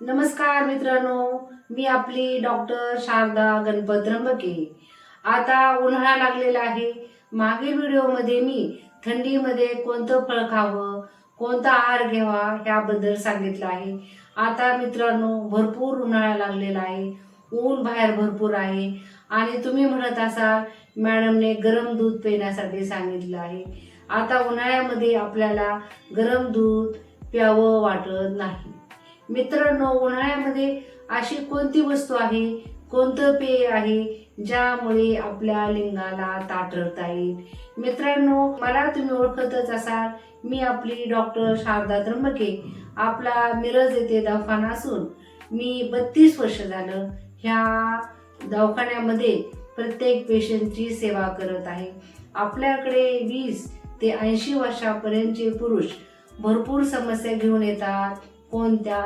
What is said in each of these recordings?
नमस्कार मित्रांनो, मी आपली डॉक्टर शारदा गणपत त्र्यंबके। आता उन्हाळा लागलेला आहे। मागील व्हिडिओमध्ये मी थंडीमध्ये कोणतं फळ खावं, कोणता आहार घ्यावा याबद्दल सांगितलं आहे। आता मित्रांनो, भरपूर उन्हाळा लागलेला आहे, ऊन बाहेर भरपूर आहे आणि तुम्ही म्हणत असाल मॅडमने गरम दूध पिण्यासाठी सांगितलं आहे। आता उन्हाळ्यामध्ये आपल्याला गरम दूध प्यावं वाटत नाही। मित्रांनो, उन्हाळ्यामध्ये अशी कोणती वस्तू आहे, कोणतं पेय आहे ज्यामुळे आपल्या लिंगाला ताठरता येईल? मित्रांनो, मला तुम्ही ओळखतच असाल, मी आपली डॉक्टर शारदा त्र्यंबके, आपला मिरज येथे दवाखाना असून मी 32 वर्ष झालं ह्या दवाखान्यामध्ये प्रत्येक पेशंटची सेवा करत आहे। आपल्याकडे 20 ते 80 वर्षापर्यंतचे पुरुष भरपूर समस्या घेऊन येतात। कोणत्या?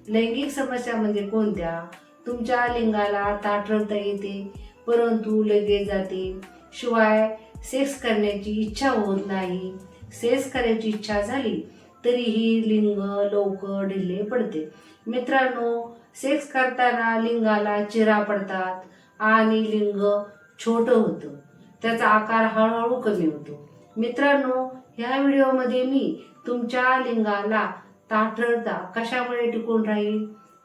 लैंगिक समस्या म्हणजे कोणत्या? तुमच्या लिंगाला ताठरता येते परंतु लगेच जाते, शिवाय सेक्स करण्याची इच्छा होत नाही, सेक्स करायची इच्छा झाली तरीही लिंग लवकर ढिले पडते। मित्रांनो, सेक्स करताना लिंगाला चिरा पडतात आणि लिंग छोटं होतं, त्याचा आकार हळूहळू कमी होतो। मित्रांनो, ह्या व्हिडिओमध्ये मी तुमच्या लिंगाला ताठरता कशामुळे टिकून राहील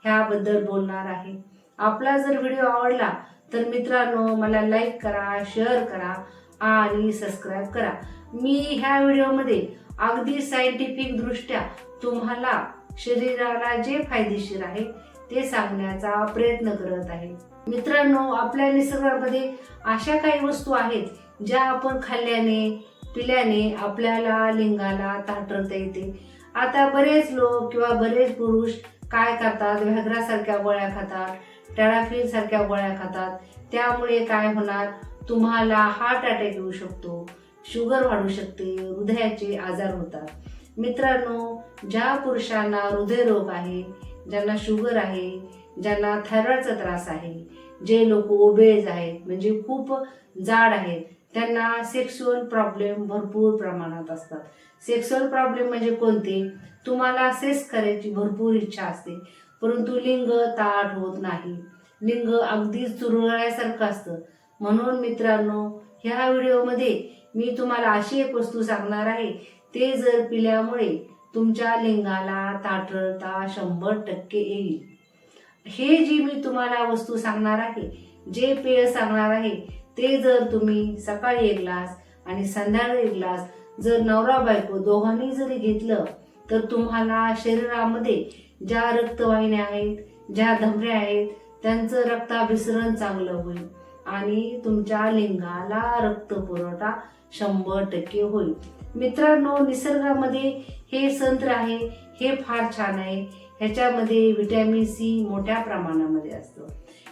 ह्याबद्दल बोलणार आहे। आपला जर व्हिडिओ आवडला तर मित्रांनो, मला लाईक करा, शेअर करा आणि सबस्क्राईब करा। मी ह्या व्हिडिओमध्ये अगदी सायंटिफिक दृष्ट्या तुम्हाला शरीराला जे फायदेशीर आहे ते सांगण्याचा प्रयत्न करत आहे। मित्रांनो, आपल्या निसर्गामध्ये अशा काही वस्तू आहेत ज्या आपण खाल्ल्याने पिल्याने आपल्याला लिंगाला ताठरता येते। आता बरेच लोक किंवा बरेच पुरुष काय करतात, व्याग्रा सारख्या गोळ्या खातात, टॅडाफिल सारख्या गोळ्या खातात। त्यामुळे काय होणार, तुम्हाला हार्ट अटॅक येऊ शकतो, शुगर वाढू शकते, हृदयाचे आजार होतात। मित्रांनो, ज्या पुरुषांना हृदयरोग आहे, ज्यांना शुगर आहे, ज्यांना थायरॉइडचा त्रास आहे, जे लोक ओबेज आहेत म्हणजे खूप जाड आहेत, त्यांना सेक्शुअल प्रॉब्लेम भरपूर प्रमाणात असतात। सेक्शुअल प्रॉब्लेम म्हणजे कोणते? तुम्हाला सेक्स करायची भरपूर इच्छा असते परंतु लिंग ताठ होत नाही, लिंग अगदी चुरगळल्यासारखं असतं। म्हणून मित्रांनो, ह्या व्हिडिओमध्ये मी तुम्हाला अशी एक वस्तू सांगणार आहे, ते जर पिल्यामुळे तुमच्या लिंगाला ताठरता 100% येईल। हे जी मी तुम्हाला वस्तू सांगणार आहे, जे पेय सांगणार आहे, ते जर तुम्ही सकाळी 1 ग्लास आणि संध्याकाळी 1 ग्लास जर नवरा बायको दोघांनी जरी घेतलं तर तुम्हाला शरीरामध्ये ज्या रक्तवाहिन्या आहेत, ज्या धमन्या आहेत, त्यांचं रक्ताभिसरण चांगलं होईल आणि तुमच्या लिंगाला रक्त पुरवठा 100% होईल। मित्रांनो, निसर्गामध्ये हे संत्र आहे, हे फार छान आहे। ह्याच्यामध्ये व्हिटॅमिन सी मोठ्या प्रमाणामध्ये असतं।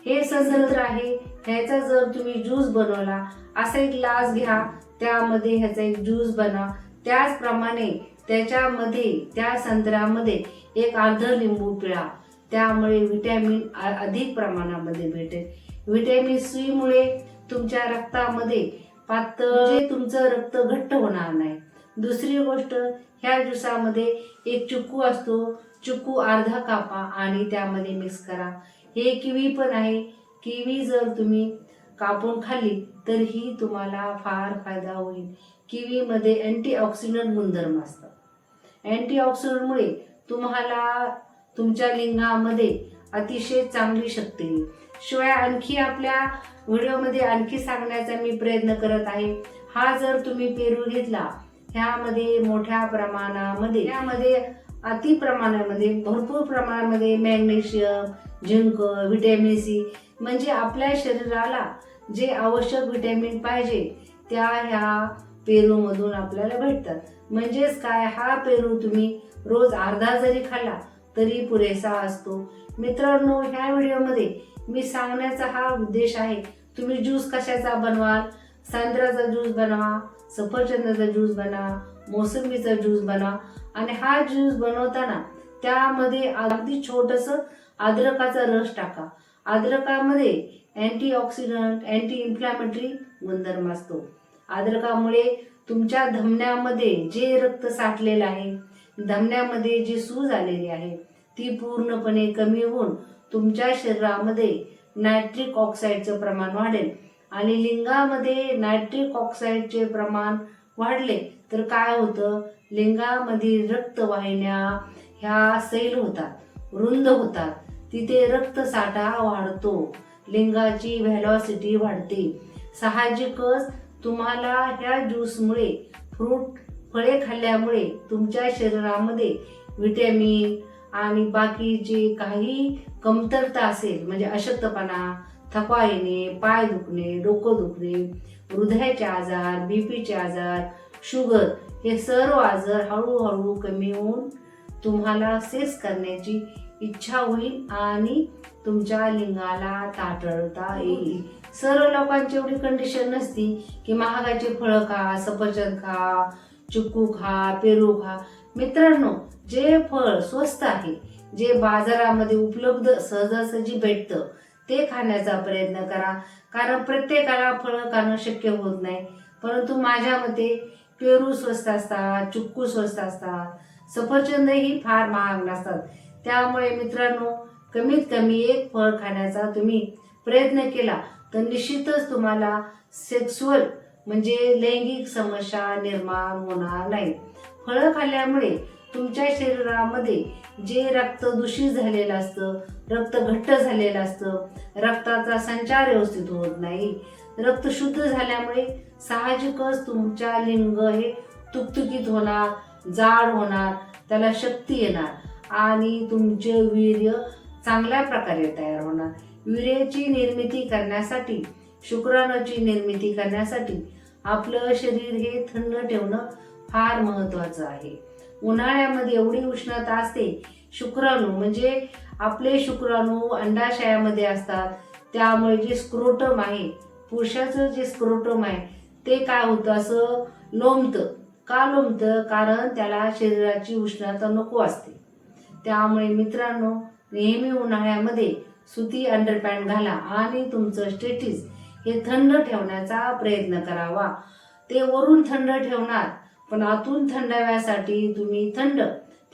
हे संत्र आहे, ह्याचा जर तुम्ही ज्यूस बनवला, असा 1 ग्लास घ्या, त्यामध्ये ह्याचा एक ज्यूस बनवा, त्याचप्रमाणे त्याच्यामध्ये त्या संत्र्यामध्ये एक अर्ध लिंबू पिळा, त्यामुळे व्हिटॅमिन अधिक प्रमाणामध्ये भेटेल। व्हिटॅमिन सी मुळे तुमच्या रक्तामध्ये पातळ म्हणजे तुमचं रक्त घट्ट होणार नाही। दुसरी गोष्ट, ह्या ज्यूसामध्ये एक चिक्कू असतो, चिक्कू अर्धा कापा आणि त्यामध्ये मिक्स करा। हे किवी पण आहे, किवी जर तुम्ही कापून खाल्ली तर ही तुम्हाला फार फायदा होईल। किवीमध्ये अँटीऑक्सिडंट गुणधर्म असतात। अँटीऑक्सिडंटमुळे तुम्हाला तुमच्या लिंगामध्ये अतिशय चांगली शक्ती येईल। शिवाय आणखी आपल्या व्हिडिओमध्ये आणखी सांगण्याचा मी प्रयत्न करत आहे। हा जर तुम्ही पेरू घेतला, ह्यामध्ये मोठ्या प्रमाणामध्ये, यामध्ये अति प्रमाणामध्ये भरपूर प्रमाणामध्ये मॅग्नेशियम, झिंक, व्हिटॅमिन सी म्हणजे आपल्या शरीराला जे आवश्यक व्हिटॅमिन पाहिजे त्या ह्या पेरूमधून आपल्याला भेटतात। म्हणजेच काय, हा पेरू तुम्ही रोज अर्धा जरी खाल्ला तरी पुरेसा असतो। मित्रांनो, ह्या व्हिडिओमध्ये मी सांगण्याचा हा उद्देश आहे, तुम्ही ज्यूस कशाचा बनवाल, संत्र्याचा ज्यूस बनवा, सफरचंदाचा ज्यूस बनवा, मोसंबीचा ज्यूस बनवा आणि हा ज्यूस बनवताना त्यामध्ये अगदी छोटंसं अद्रकाचा रस टाका। अद्रकामध्ये अँटीऑक्सिडंट, अँटी इन्फ्लॅमेटरी गुणधर्म असतो। अद्रकामुळे तुमच्या धमन्यामध्ये जे रक्त साठलेलं आहे, धमन्यामध्ये जी सूज आलेली आहे ती पूर्णपणे कमी होऊन तुमच्या शरीरामध्ये नायट्रिक ऑक्साईडचं प्रमाण वाढेल. आणि लिंगामध्ये नायट्रिक ऑक्साईडचे प्रमाण वाढले तर काय होतं, लिंगामधील रक्तवाहिन्या ह्या सैल होतात, रुंद होतात, तिथे रक्तसाठा वाढतो, लिंगाची व्हेलॉसिटी वाढते. साहजिकच तुम्हाला ह्या ज्यूसमुळे, फळे खाल्ल्यामुळे तुमच्या शरीरामध्ये विटॅमिन आणि बाकीचे काही कमतरता असेल, म्हणजे अशक्तपणा, थकवा येणे, पाय दुखणे, डोकं दुखणे, हृदयाचे आजार, बीपीचे आजार, शुगर, हे सर्व आजार हळूहळू कमी होऊन तुम्हाला सेक्स करण्याची इच्छा होईल आणि तुमच्या लिंगाला ताठरता येईल. सर्व लोकांची एवढी कंडिशन नसती की महागाचे फळं खा, सफरचंद खा, चिक्कू खा, पेरू खा. मित्रांनो, जे फळ स्वस्त आहे, जे बाजारामध्ये उपलब्ध सहजासहजी भेटतं, ते खाण्याचा प्रयत्न करा. कारण प्रत्येकाला फळं खाणं शक्य होत नाही. परंतु माझ्या मते पेरू स्वस्त असतात, चिक्कू स्वस्त असतात, सफरचंदही फार महाग नसतात. त्यामुळे मित्रांनो, कमीत कमी एक फळ खाण्याचा तुम्ही प्रयत्न केला तर निश्चितच तुम्हाला सेक्सुअल म्हणजे लैंगिक समस्या निर्माण होणार नाही. फळं खाल्ल्यामुळे तुमच्या शरीरामध्ये जे रक्त दूषित झालेलं असतं, रक्त घट्ट झालेलं असतं, रक्ताचा संचार व्यवस्थित होत नाही. रक्त शुद्ध झाल्यामुळे साहजिकच तुमच्या लिंग हे तुकतुकीत होणार, जाड होणार, त्याला शक्ती येणार आणि तुमचे वीर्य चांगल्या प्रकारे तयार होणार. वीर्याची निर्मिती करण्यासाठी, शुक्राणूची निर्मिती करण्यासाठी आपलं शरीर हे थंड ठेवणं फार महत्वाचं आहे. उन्हाळ्यामध्ये एवढी उष्णता असते, शुक्राणू म्हणजे आपले शुक्राणू अंडाशयामध्ये असतात. त्यामुळे जे स्क्रोटम आहे, पुरुषाचं जे स्क्रोटम आहे, ते काय होतं, असं लोंबतं. का लोंबतं? कारण त्याला शरीराची उष्णता नको असते. त्यामुळे मित्रांनो, नेहमी उन्हाळ्यामध्ये सुती अंडरपॅन्ट घाला आणि तुमचं स्टेटिस हे थंड ठेवण्याचा प्रयत्न करावा. ते वरून थंड ठेवणार, पण आतून थंडाव्यासाठी तुम्ही थंड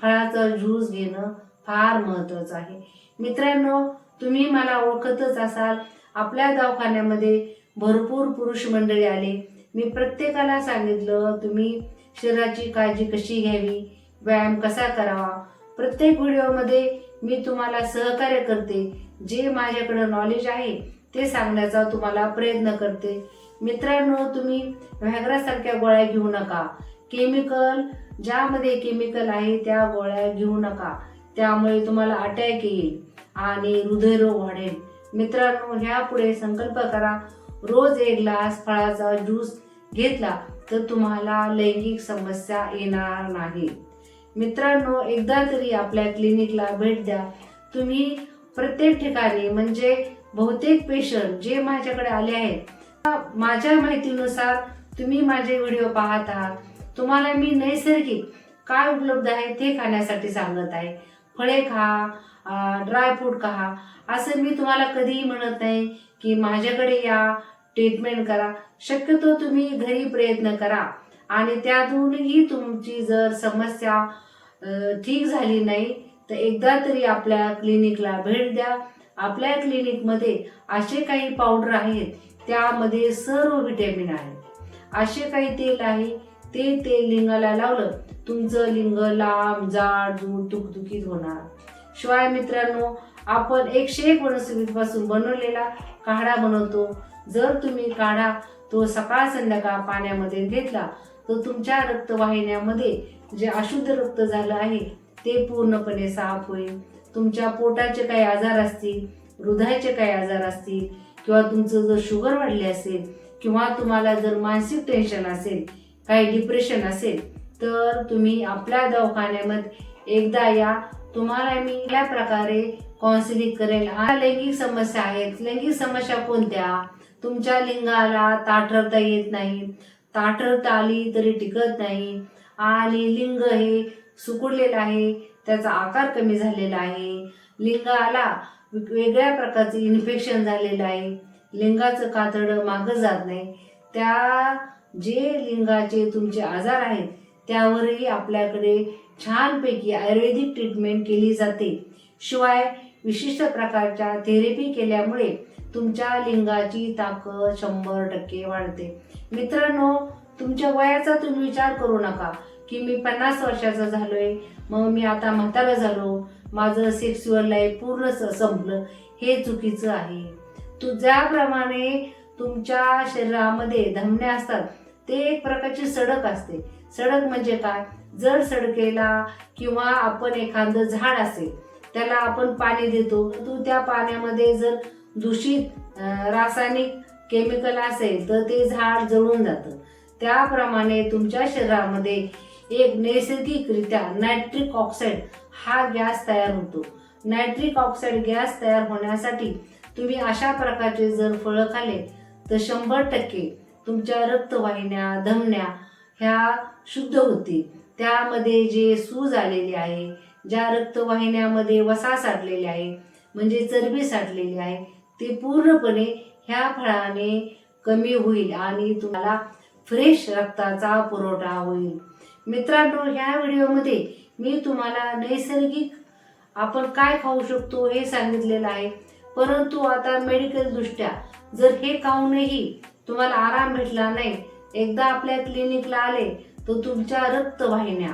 फळाचा ज्यूस घेणं फार महत्वाचं आहे. मित्रांनो, तुम्ही मला ओळखतच असाल, आपल्या दवाखान्यामध्ये भरपूर पुरुष मंडळी आले. मी प्रत्येकाला सांगितलं तुम्ही शरीराची काळजी कशी घ्यावी, व्यायाम कसा करावा. प्रत्येक व्हिडिओमध्ये मी तुम्हाला सहकार्य करते. जे माझ्याकडे नॉलेज आहे ते सांगण्याचा तुम्हाला प्रयत्न करते. मित्रांनो, तुम्ही व्हॅग्रासारख्या गोळ्या घेऊ नका. केमिकल, ज्यामध्ये केमिकल आहे त्या गोळ्या घेऊ नका. त्यामुळे तुम्हाला अटॅक येईल आणि हृदयरोग वाढेल. मित्रांनो, ह्यापुढे संकल्प करा, रोज एक ग्लास फळाचा ज्यूस घेतला तर तुम्हाला लैंगिक समस्या येणार नाही. मित्रांनो, एकदा तरी आपल्या क्लिनिकला भेट द्या. तुम्ही प्रत्येक ठिकाणी, म्हणजे बहुतेक पेशंट जे माझ्याकडे आले आहेत, माझ्या माहितीनुसार तुम्ही माझे व्हिडिओ पाहत आहात. तुम्हाला मी नैसर्गिक काय उपलब्ध आहे ते खाण्यासाठी सांगत आहे. फळे खा, ड्रायफ्रूट खा. असं मी तुम्हाला कधीही म्हणत नाही की माझ्याकडे या, ट्रीटमेंट करा. शक्यतो तुम्ही घरी प्रयत्न करा आणि त्यातूनही तुमची जर समस्या ठीक झाली नाही तर एकदा तरी आपल्या क्लिनिकला भेट द्या. आपल्या क्लिनिकमध्ये असे काही पावडर आहेत, त्यामध्ये सर्व विटॅमिन आहे. असे काही तेल आहे, ते तेल लिंगाला लावलं तुमचं लिंग लांब, जाड, दूर, तुकतुकीत होणार. शिवाय मित्रांनो, आपण 101 वनस्पतीपासून बनवलेला काढा बनवतो. जर तुम्ही काढा तो सकाळ संध्याकाळ पाण्यामध्ये घेतला तर तुमच्या रक्तवाहिन्यामध्ये जे अशुद्ध रक्त झालं आहे ते पूर्णपणे साफ होईल. तुमच्या पोटाचे काही आजार असतील, हृदयाचे काही आजार असतील, किंवा तुमचं जर शुगर वाढली असेल, किंवा तुम्हाला जर मानसिक टेन्शन असेल, काही डिप्रेशन असेल, तर तुम्ही आपल्या दवाखान्यामध्ये एकदा या. तुम्हाला मी या प्रकारे काउन्सिलिंग करेल. लैंगिक समस्या आहेत. लैंगिक समस्या कोणत्या? तुमच्या लिंगाला ताठरता येत नाही, ताठरता आली तरी टिकत नाही, आणि लिंग हे सुकुडलेलं आहे, त्याचा आकार कमी झालेला आहे, लिंगाला वेगळ्या प्रकारचे इन्फेक्शन झालेलं आहे, लिंगाचं कातडं मागं जात नाही. त्या जे लिंगाचे तुमचे आजार आहेत त्यावरही आपल्याकडे छानपैकी आयुर्वेदिक ट्रीटमेंट केली जाते. शिवाय विशिष्ट प्रकारच्या थेरपी केल्यामुळे तुमच्या लिंगाची ताकद 100% वाढते. मित्रांनो, तुमच्या वयाचा तुम्ही विचार करू नका की मी 50 वर्षाचा झालोय, मग मी आता म्हातारा झालो, माझं सेक्सुअल लाईफ पूर्ण संपलं. हे चुकीचं आहे. ज्याप्रमाणे तुमच्या शरीरामध्ये धमन्या असतात ते एक प्रकारची सडक असते. सडक म्हणजे काय? जर सडकेला किंवा आपण एखादं झाड असेल त्याला आपण पाणी देतो, त्या पाण्यामध्ये जर दूषित रासायनिक केमिकल असेल तर ते झाड जळून जातं. त्याप्रमाणे तुमच्या शरीरामध्ये एक नैसर्गिकरित्या नायट्रिक ऑक्साईड हा गॅस तयार होतो. नायट्रिक ऑक्साईड गॅस तयार होण्यासाठी तुम्ही अशा प्रकारचे जर फळं खाल्ले तर 100% तुमच्या रक्तवाहिन्या, धमन्या ह्या शुद्ध होतील. त्यामध्ये जे सूज आलेली आहे, ज्या रक्तवाहिन्यामध्ये वसा साठलेले आहे म्हणजे चरबी साठलेली आहे, ते पूर्णपणे ह्या फळाने कमी होईल आणि तुम्हाला फ्रेश रक्ताचा पुरवठा होईल. मित्रांनो, ह्या व्हिडिओमध्ये मी तुम्हाला नैसर्गिक आपण काय खाऊ शकतो हे सांगितलेलं आहे. परंतु आता मेडिकल दृष्ट्या जर हे खाऊनही तुम्हाला आराम भेटला नाही, एकदा आपल्या क्लिनिकला आले तर तुमच्या रक्तवाहिन्या,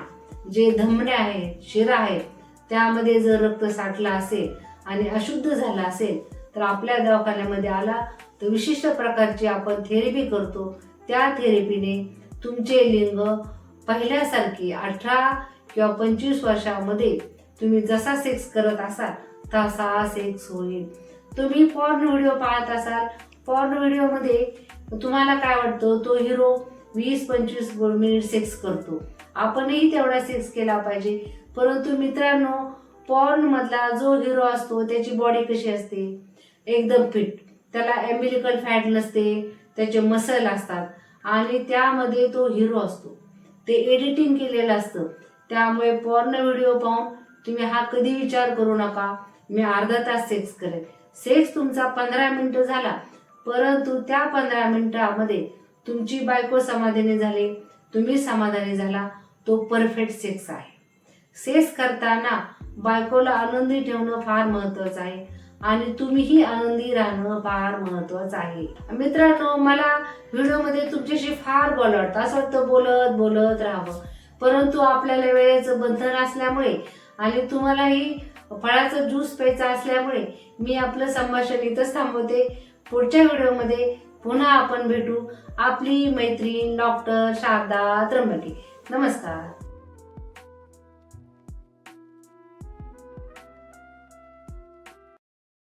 जे धमन्या आहेत, शिरा आहेत, त्यामध्ये जर रक्त साठला असेल आणि अशुद्ध झाला असेल तर आपल्या दवाखान्यामध्ये आला तर विशिष्ट प्रकारची आपण थेरपी करतो. त्या थेरपीने तुमचे लिंग पहिल्यासारखी 18 किंवा 25 वर्षामध्ये तुम्ही जसा सेक्स करत असाल तसा सेक्स होईल. तुम्ही पॉर्न व्हिडिओ पाहत असाल, पॉर्न व्हिडिओमध्ये तुम्हाला काय वाटतं, तो हिरो 20-25 मिनिट सेक्स करतो. आपणही तेवढा सेक्स केला पाहिजे. परंतु मित्रांनो, पॉर्न मधला जो हिरो असतो त्याची बॉडी कशी असते? एकदम फिट. त्याला एम्बिलिकल फॅट नसते, त्याचे मसल असतात आणि त्यामध्ये तो हिरो असतो. ते एडिटिंग केलेलं असतं. त्यामुळे पॉर्न व्हिडिओ पाहून तुम्ही हा कधी विचार करू नका मी अर्धा तास सेक्स करेन. सेक्स तुमचा 15 मिनिटं झाला, परंतु त्या 15 मिनिटामध्ये तुमची बायको समाधानी झाली, तुम्ही समाधानी झाला, तो परफेक्ट सेक्स आहे. सेक्स करताना बायकोला आनंदी ठेवणं फार महत्वाचं आहे आणि तुम्हीही आनंदी राहणं फार महत्वाचं आहे. मित्रांनो, मला व्हिडिओमध्ये तुमच्याशी फार बोलावं वाटतं. असं वाटतं बोलत बोलत राहावं, परंतु आपल्याला वेळेचं बंधन असल्यामुळे आणि तुम्हालाही फळाचा ज्यूस प्यायचा असल्यामुळे मी आपलं संभाषण इथंच थांबवते. पुढच्या व्हिडिओमध्ये पुन्हा आपण भेटू. आपली मैत्रीण डॉक्टर शारदा त्र्यंबके. नमस्कार.